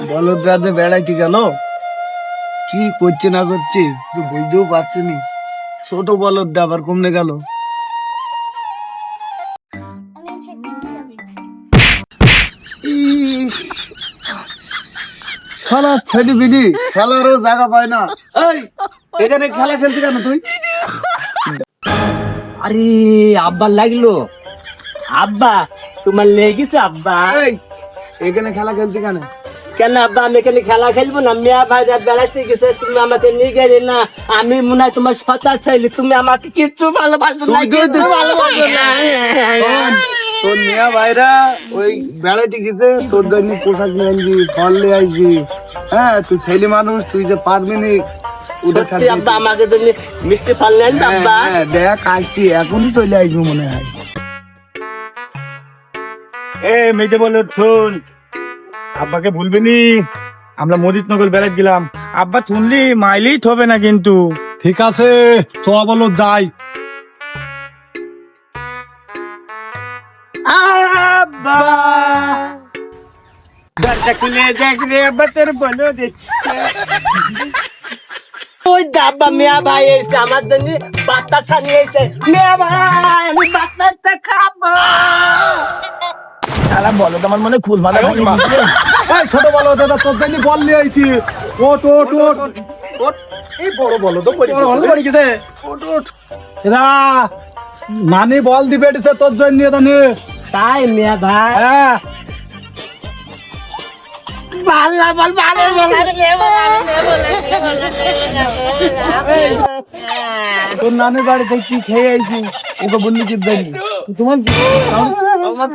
বলদ রাতে বেড়াইতে গেল, কি করছে না করছে তুই বুঝতেও পারছি নি। ছোট বলদটা আবার কমনে গেল। খেলা ছেড়ে বিড়ি খেলারও জায়গা পায় না। এই এখানে খেলা খেলছি কেন তুই? আরে আব্বা লাগলো, আব্বা তোমার লেগেছে আব্বা। এই এখানে খেলা খেলছি কেন? কেন আব্বা আমি এখানে খেলা খেলবো না? মিয়া ভাইরা বেড়াইতে গেছে, তুমি আমাকে নিয়ে গেলে না। আমি মনে হয় তোমার সতা চাইলে, তুমি আমাকে কিচ্ছু ভালোবাসো না, কিচ্ছু ভালোবাসো না। তোর মিয়া ভাইরা ওই বেড়াইতে গেছে, তোর জন্য পোশাক নিয়ে আনবি, ফল নিয়ে আসবি। হ্যাঁ তুই ছেলে মানুষ, তুই যে পারবি নি ওদের সত্যি আব্বা আমাকে জন্য মিষ্টি ফল নেন আব্বা। দেখ আসছি, এখনই চলে আসবি মনে হয়। এ মেয়েটে বলে শোন, আব্বাকে ভুলবি নি, আমরা মজিদনগর বেড়াত গেলাম। আব্বা শুনলি মাইলেই থবে না কিন্তু। ঠিক আছে চ বলো যাই। আব্বা দরজা খুলে দেখ রে, আব্বা তোর বলো যে ওই আব্বা মিয়া ভাই এসে আমার জন্য বাতাসা নিয়ে এসে। মিয়া ভাই আমি বাতাসা খাবো। শালা বলো, তোমার মনে খুল মাথা এই ছোট বলো দাদা, তোর জন্য বল নিয়ে আইছি। ওট ওট ওট। এই বড় বলো তো বড় বল পড়ে গেছে। এরা নানি বল দিবে দিছে তোর জন্য জানি। তাই মিয়া ভাই হ্যাঁ ভালো বল, ভালো বল। তোর নানির বাড়িতে কি খেয়ে আইছি, ওকে বললি কি দেখি তোমার আমার